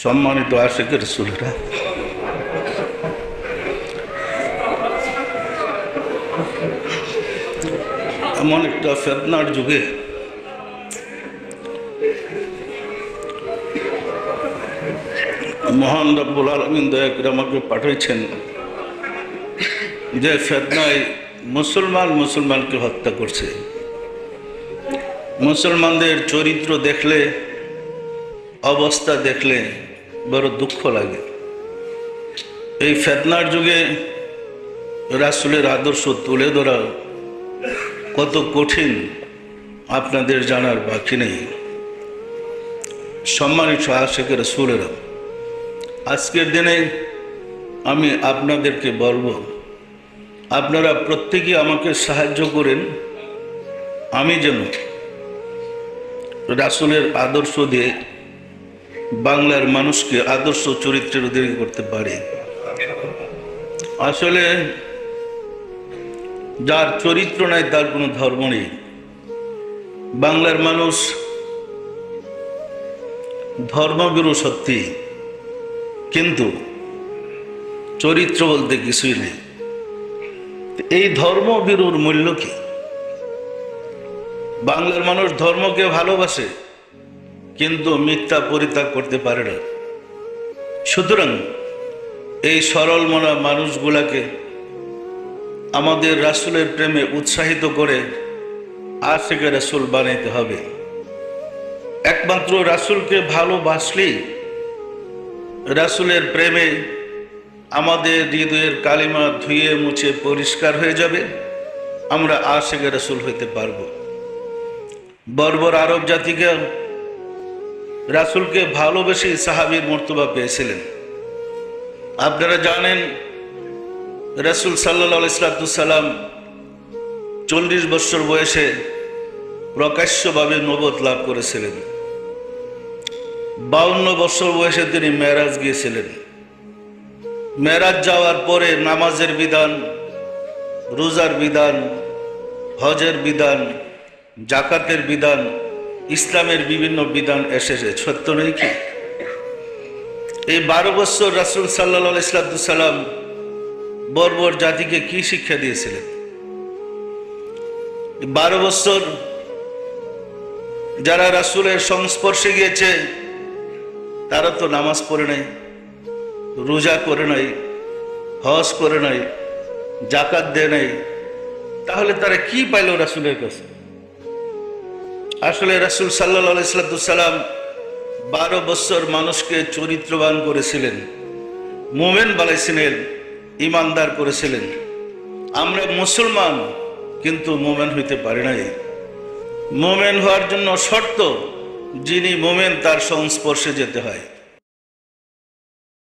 সম্মানিত আশিকের রাসূলেরা, এমন একটা ফিতনার যুগে মহান রব্বুল আলামিন দয়া করে আমাকে পাঠিয়েছেন যে ফিতনায় মুসলমানকে হত্যা করছে। মুসলমানদের চরিত্র দেখলে, অবস্থা দেখলে বড় দুঃখ লাগে। এই ফিতনার যুগে রাসূলের আদর্শ তুলে ধরা কত কঠিন আপনাদের জানার বাকি নেই। সম্মানিত আশিকের রাসূলেরা, আজকের দিনে আমি আপনাদেরকে বলবো, আপনারা প্রত্যেকেই আমাকে সাহায্য করেন, আমি যেন রাসূলের আদর্শ দিয়ে বাংলার মানুষকে আদর্শ চরিত্রের অধিকারী করতে পারি। আসলে যার চরিত্র নাই তার কোনো ধর্ম নেই। বাংলার মানুষ ধর্মবিরু সত্যি, কিন্তু চরিত্র বলতে কিছুই নেই। এই ধর্মবিরুর মূল্য কি? বাংলার মানুষ ধর্মকে ভালোবাসে, কিন্তু মিথ্যা পরিত্যাগ করতে পারে না। সুতরাং এই সরল মনা মানুষগুলাকে আমাদের রাসূলের প্রেমে উৎসাহিত করে আশিকে রাসূল বানাইতে হবে। একমাত্র রাসূলকে ভালোবাসলেই, রাসূলের প্রেমে আমাদের হৃদয়ের কালিমা ধুয়ে মুছে পরিষ্কার হয়ে যাবে, আমরা আশিকে রাসূল হইতে পারব। বর্বর আরব জাতিকে রাসূলকে ভালোবেসে সাহাবীর মর্তবা পেয়েছিলেন। আপনারা জানেন রাসূল সাল্লাল্লাহু আলাইহি সাল্লাম 40 বছর বয়সে প্রকাশ্যভাবে নবুয়ত লাভ করেছিলেন। 52 বছর বয়সে তিনি মেরাজ গিয়েছিলেন। মেরাজ যাওয়ার পরে নামাজের বিধান, রোজার বিধান, হজের বিধান, জাকাতের বিধান, ইসলামের বিভিন্ন বিধান এসেছে, সত্য নেই কি? এই 12 বছর রাসূল সাল্লাল্লাহু আলাইহি সাল্লাম বর্বর জাতিকে কি শিক্ষা দিয়েছিলেন? 12 বছর যারা রাসূলের সংস্পর্শে গিয়েছে তারা তো নামাজ পড়ে নাই, রোজা করে নাই, হজ করে নাই, জাকাত দেয় নাই। তাহলে তারা কি পাইল রাসূলের কাছে? আসলে রাসূল সাল্লাল্লাহু আলাইহি সাল্লাম 12 বছর মানুষকে চরিত্রবান করেছিলেন, মুমিন বানাইছিলেন, ইমানদার করেছিলেন। আমরা মুসলমান, কিন্তু মুমিন হইতে পারি নাই। মুমিন হওয়ার জন্য শর্ত, যিনি মুমিন তার সংস্পর্শে যেতে হয়।